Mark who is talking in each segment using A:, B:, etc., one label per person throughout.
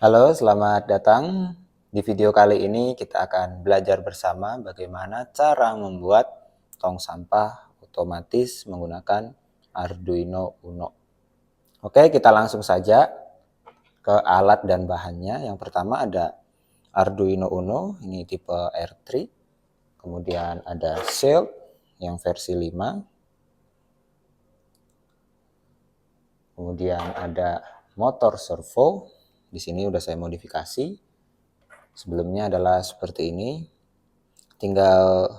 A: Halo, selamat datang. Di video kali ini kita akan belajar bersama bagaimana cara membuat tong sampah otomatis menggunakan Arduino Uno. Oke, kita langsung saja ke alat dan bahannya. Yang pertama ada Arduino Uno, ini tipe R3. Kemudian ada shield yang versi 5. Kemudian ada motor servo. Di sini udah saya modifikasi. Sebelumnya adalah seperti ini. Tinggal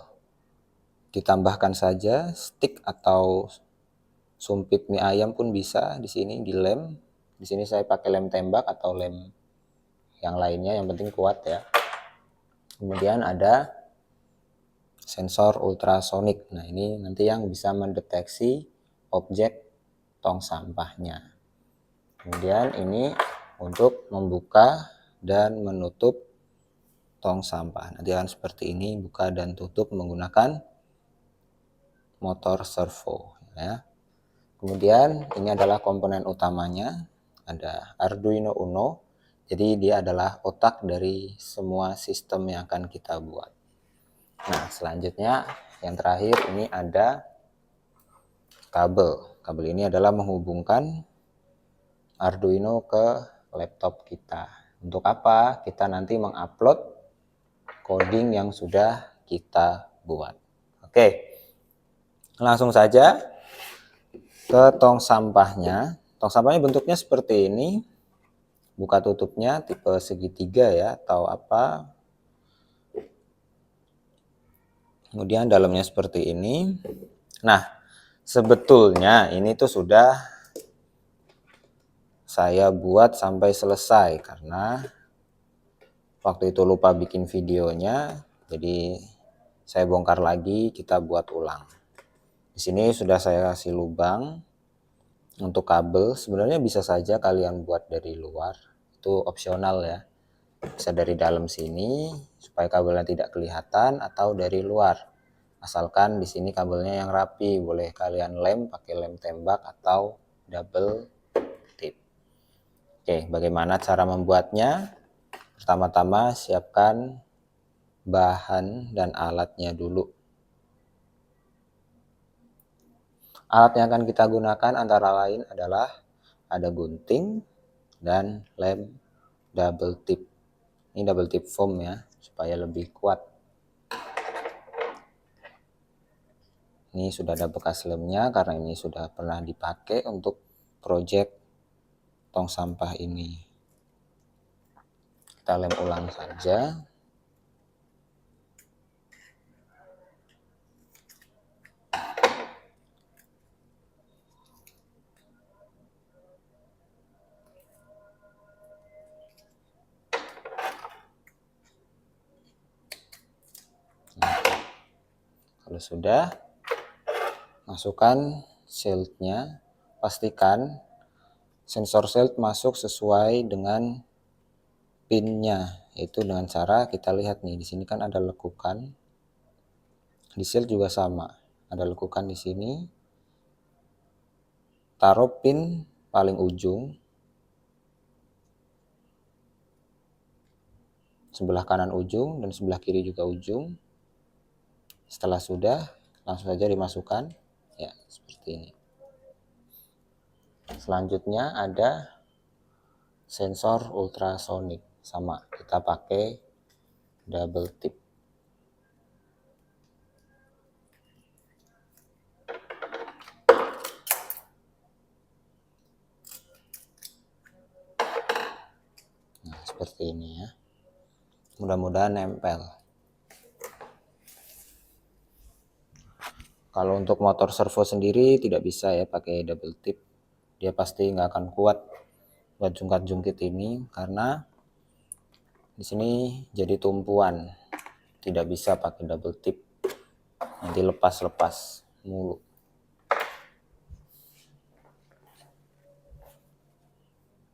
A: ditambahkan saja stick atau sumpit mie ayam pun bisa di sini dilem. Di sini saya pakai lem tembak atau lem yang lainnya, yang penting kuat ya. Kemudian ada sensor ultrasonik. Nah, ini nanti yang bisa mendeteksi objek tong sampahnya. Kemudian ini untuk membuka dan menutup tong sampah. Nanti akan seperti ini, buka dan tutup menggunakan motor servo ya. Kemudian ini adalah komponen utamanya, ada Arduino Uno. Jadi dia adalah otak dari semua sistem yang akan kita buat. Nah, selanjutnya yang terakhir ini ada kabel. Kabel ini adalah menghubungkan Arduino ke laptop kita. Untuk apa? Kita nanti mengupload coding yang sudah kita buat. Oke, langsung saja ke tong sampahnya. Tong sampahnya bentuknya seperti ini. Buka tutupnya tipe segitiga ya, atau apa. Kemudian dalamnya seperti ini. Nah, sebetulnya ini tuh sudah saya buat sampai selesai karena waktu itu lupa bikin videonya. Jadi saya bongkar lagi, kita buat ulang. Di sini sudah saya kasih lubang. Untuk kabel sebenarnya bisa saja kalian buat dari luar, itu opsional ya. Bisa dari dalam sini supaya kabelnya tidak kelihatan atau dari luar. Asalkan di sini kabelnya yang rapi, boleh kalian lem pakai lem tembak atau double tip. Oke, bagaimana cara membuatnya? Pertama-tama siapkan bahan dan alatnya dulu. Alat yang akan kita gunakan antara lain adalah ada gunting dan lem double tip. Ini double tip foam ya, supaya lebih kuat. Ini sudah ada bekas lemnya karena ini sudah pernah dipakai untuk project tong sampah ini. Kita lem ulang saja. Kalau sudah, masukkan shieldnya. Pastikan sensor shield masuk sesuai dengan pinnya, yaitu dengan cara kita lihat nih, di sini kan ada lekukan. Di shield juga sama, ada lekukan di sini. Taruh pin paling ujung, sebelah kanan ujung dan sebelah kiri juga ujung. Setelah sudah, langsung saja dimasukkan ya, seperti ini. Selanjutnya ada sensor ultrasonik, sama kita pakai double tip. Nah, seperti ini ya. Mudah-mudahan nempel. Kalau untuk motor servo sendiri tidak bisa ya pakai double tip. Dia pasti nggak akan kuat buat jungkat-jungkit ini karena di sini jadi tumpuan. Tidak bisa pakai double tip. Nanti lepas-lepas mulu.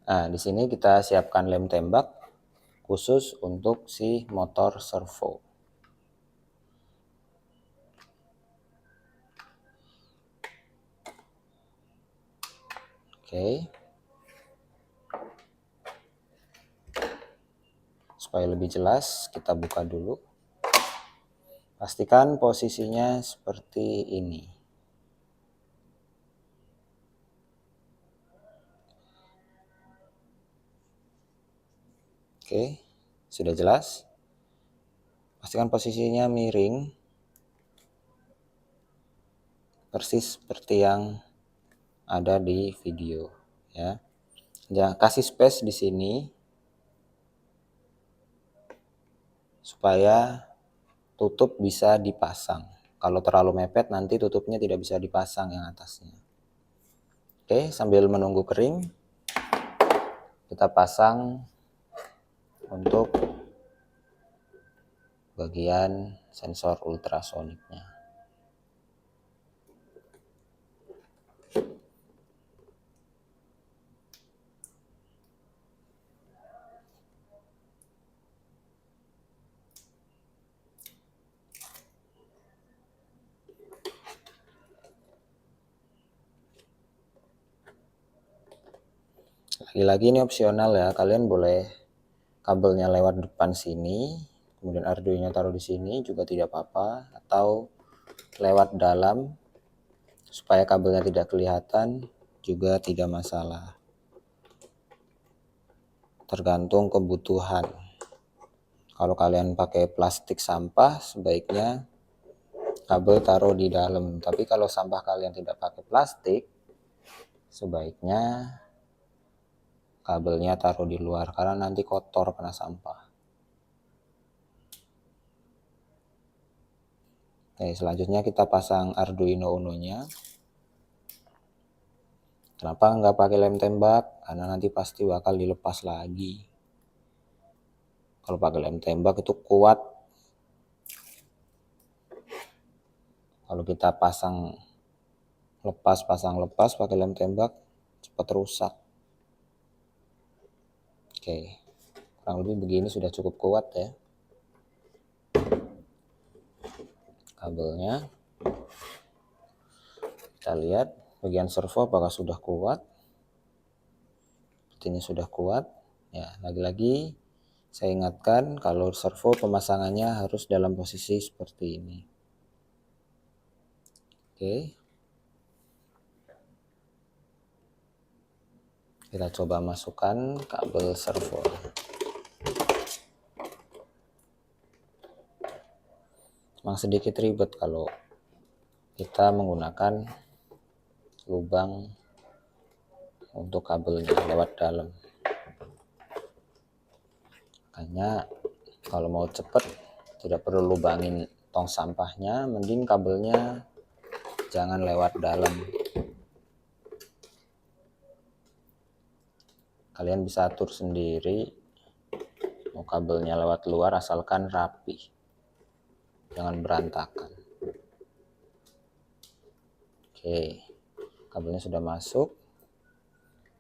A: Nah, di sini kita siapkan lem tembak khusus untuk si motor servo. Oke. Supaya lebih jelas, kita buka dulu. Pastikan posisinya seperti ini. Oke, sudah jelas. Pastikan posisinya miring, persis seperti yang ada di video, ya. Jangan kasih space di sini supaya tutup bisa dipasang. Kalau terlalu mepet nanti tutupnya tidak bisa dipasang yang atasnya. Oke, sambil menunggu kering, kita pasang untuk bagian sensor ultrasoniknya. Lagi-lagi ini opsional ya, kalian boleh kabelnya lewat depan sini, kemudian Arduino taruh di sini juga tidak apa-apa, atau lewat dalam supaya kabelnya tidak kelihatan juga tidak masalah. Tergantung kebutuhan. Kalau kalian pakai plastik sampah, sebaiknya kabel taruh di dalam. Tapi kalau sampah kalian tidak pakai plastik, sebaiknya kabelnya taruh di luar karena nanti kotor kena sampah. Oke, selanjutnya kita pasang Arduino Uno-nya. Kenapa nggak pakai lem tembak? Karena nanti pasti bakal dilepas lagi. Kalau pakai lem tembak itu kuat. Kalau kita pasang lepas pakai lem tembak cepat rusak. Oke, kurang lebih begini sudah cukup kuat ya kabelnya. Kita lihat bagian servo apakah sudah kuat. Sepertinya sudah kuat ya. Lagi-lagi saya ingatkan kalau servo pemasangannya harus dalam posisi seperti ini. Oke, kita coba masukkan kabel servo. Memang sedikit ribet kalau kita menggunakan lubang untuk kabelnya lewat dalam. Makanya kalau mau cepet tidak perlu lubangin tong sampahnya, mending kabelnya jangan lewat dalam. Kalian bisa atur sendiri mau kabelnya lewat luar asalkan rapi, jangan berantakan. Oke, kabelnya sudah masuk.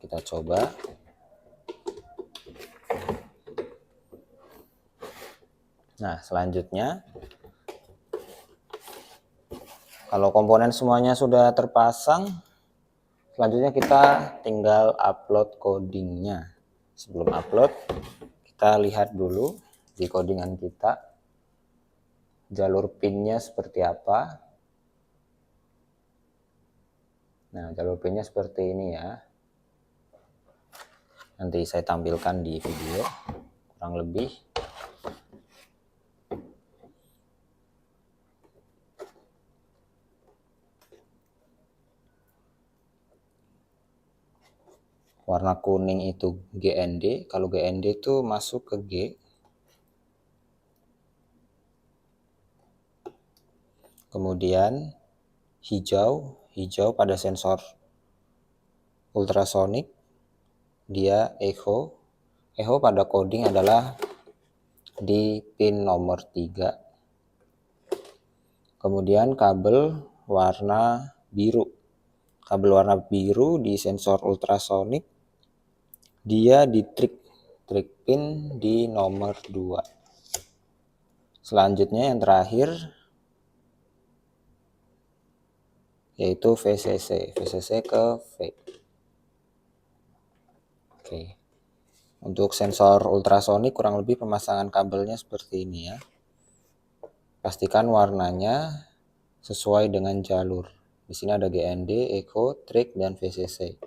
A: Kita coba. Nah, selanjutnya kalau komponen semuanya sudah terpasang, selanjutnya kita tinggal upload codingnya. Sebelum upload, kita lihat dulu di codingan kita jalur pinnya seperti apa. Nah, jalur pinnya seperti ini ya. Nanti saya tampilkan di video kurang lebih. Warna kuning itu GND, kalau GND itu masuk ke G. Kemudian hijau pada sensor ultrasonik dia echo pada coding adalah di pin nomor 3. Kemudian kabel warna biru di sensor ultrasonik dia di trik pin di nomor 2. Selanjutnya yang terakhir yaitu VCC ke V. Oke. Untuk sensor ultrasonik kurang lebih pemasangan kabelnya seperti ini ya. Pastikan warnanya sesuai dengan jalur. Di sini ada GND, Echo, Trig, dan VCC.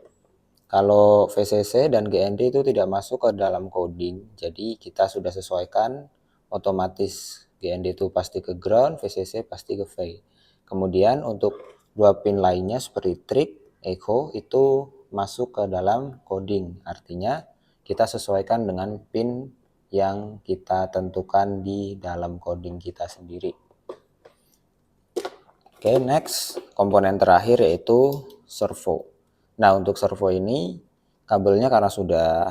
A: Kalau VCC dan GND itu tidak masuk ke dalam coding, jadi kita sudah sesuaikan otomatis. GND itu pasti ke ground, VCC pasti ke V. Kemudian untuk dua pin lainnya seperti Trig, Echo itu masuk ke dalam coding. Artinya kita sesuaikan dengan pin yang kita tentukan di dalam coding kita sendiri. Oke, next komponen terakhir yaitu servo. Nah, untuk servo ini kabelnya karena sudah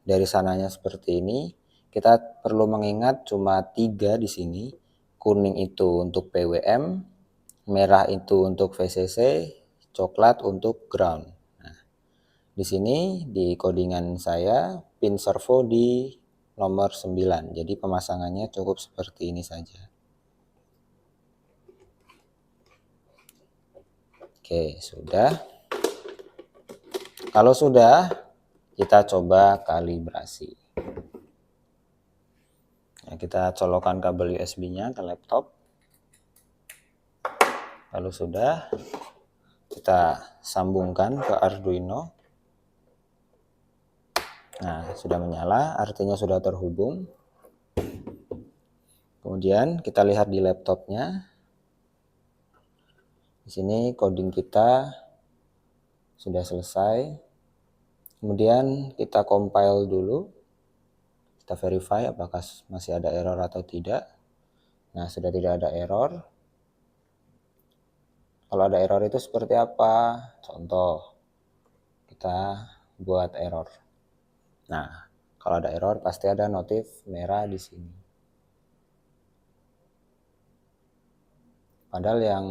A: dari sananya seperti ini, kita perlu mengingat cuma 3 di sini. Kuning itu untuk PWM, merah itu untuk VCC, coklat untuk ground. Nah, di sini di codingan saya pin servo di nomor 9. Jadi pemasangannya cukup seperti ini saja. Oke, sudah. Kalau sudah, kita coba kalibrasi. Nah, kita colokkan kabel USB-nya ke laptop. Lalu sudah, kita sambungkan ke Arduino. Nah, sudah menyala, artinya sudah terhubung. Kemudian kita lihat di laptopnya. Di sini coding kita sudah selesai. Kemudian kita compile dulu. Kita verify apakah masih ada error atau tidak. Nah, sudah tidak ada error. Kalau ada error itu seperti apa? Contoh, kita buat error. Nah, kalau ada error pasti ada notif merah di sini. Padahal yang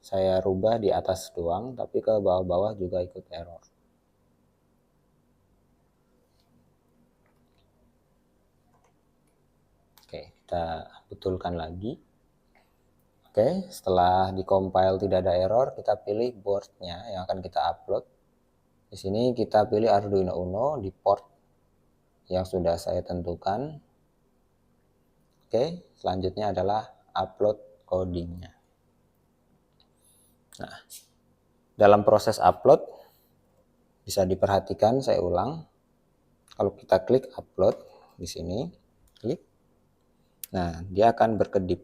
A: saya rubah di atas doang, tapi ke bawah-bawah juga ikut error. Oke, kita betulkan lagi. Oke, setelah di-compile tidak ada error, kita pilih boardnya yang akan kita upload. Di sini kita pilih Arduino Uno di port yang sudah saya tentukan. Oke, selanjutnya adalah upload codingnya. Nah, dalam proses upload bisa diperhatikan, saya ulang. Kalau kita klik upload di sini, klik. Nah, dia akan berkedip.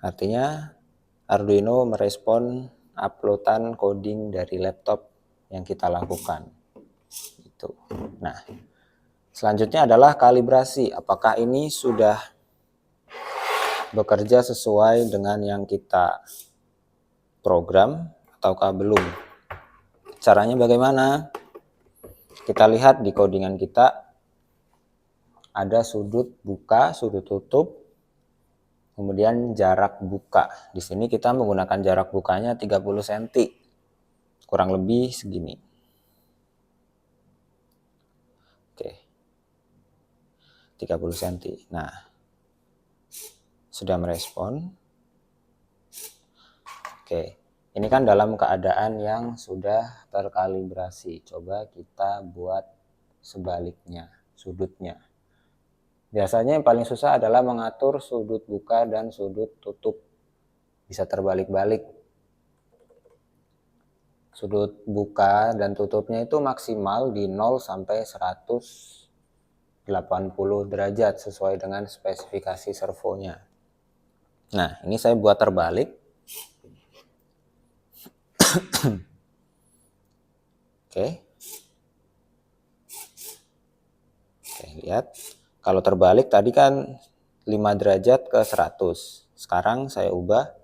A: Artinya Arduino merespon uploadan coding dari laptop yang kita lakukan. Itu. Nah, selanjutnya adalah kalibrasi. Apakah ini sudah bekerja sesuai dengan yang kita program ataukah belum? Caranya bagaimana? Kita lihat di codingan kita ada sudut buka, sudut tutup, kemudian jarak buka. Di sini kita menggunakan jarak bukanya 30 cm. Kurang lebih segini. Oke. 30 cm. Nah, sudah merespon. Oke. Ini kan dalam keadaan yang sudah terkalibrasi. Coba kita buat sebaliknya, sudutnya. Biasanya yang paling susah adalah mengatur sudut buka dan sudut tutup. Bisa terbalik-balik. Sudut buka dan tutupnya itu maksimal di 0 sampai 180 derajat sesuai dengan spesifikasi servonya. Nah, ini saya buat terbalik. Oke. Oke, lihat. Kalau terbalik tadi kan 5 derajat ke 100. Sekarang saya ubah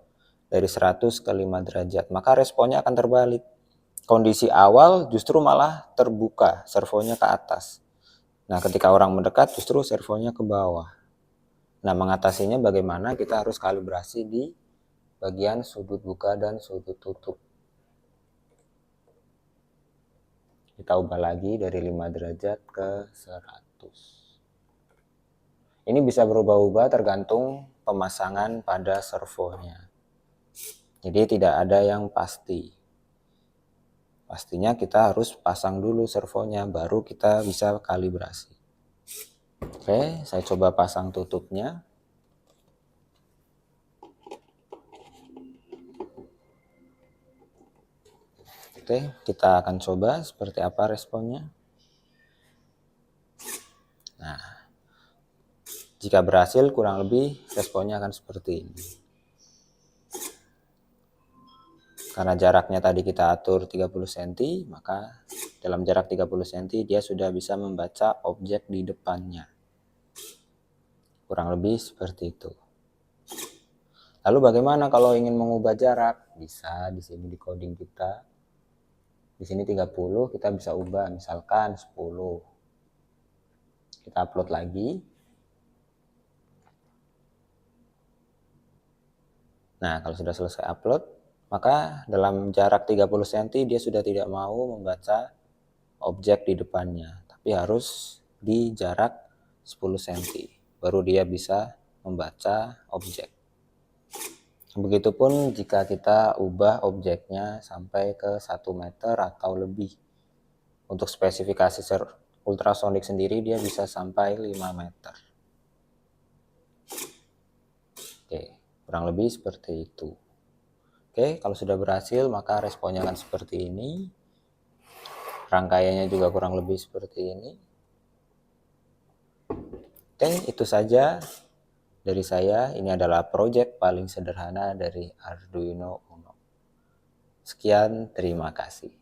A: dari 100 ke 5 derajat. Maka responnya akan terbalik. Kondisi awal justru malah terbuka, servonya ke atas. Nah, ketika orang mendekat justru servonya ke bawah. Nah, mengatasinya bagaimana? Kita harus kalibrasi di bagian sudut buka dan sudut tutup. Kita ubah lagi dari 5 derajat ke 100. Ini bisa berubah-ubah tergantung pemasangan pada servonya. Jadi tidak ada yang pasti. pastinya kita harus pasang dulu servonya, baru kita bisa kalibrasi. Oke, saya coba pasang tutupnya. Oke, kita akan coba seperti apa responnya. Nah, jika berhasil kurang lebih responnya akan seperti ini. Karena jaraknya tadi kita atur 30 cm, maka dalam jarak 30 cm dia sudah bisa membaca objek di depannya. Kurang lebih seperti itu. Lalu bagaimana kalau ingin mengubah jarak? Bisa di sini di coding kita. Di sini 30, kita bisa ubah misalkan 10. Kita upload lagi. Nah, kalau sudah selesai upload, maka dalam jarak 30 cm dia sudah tidak mau membaca objek di depannya, tapi harus di jarak 10 cm. Baru dia bisa membaca objek. Begitupun jika kita ubah objeknya sampai ke 1 meter atau lebih. Untuk spesifikasi ultrasonic sendiri dia bisa sampai 5 meter. Oke, kurang lebih seperti itu. Oke, kalau sudah berhasil maka responnya akan seperti ini. Rangkaiannya juga kurang lebih seperti ini. Oke, itu saja dari saya. Ini adalah project paling sederhana dari Arduino Uno. Sekian, terima kasih.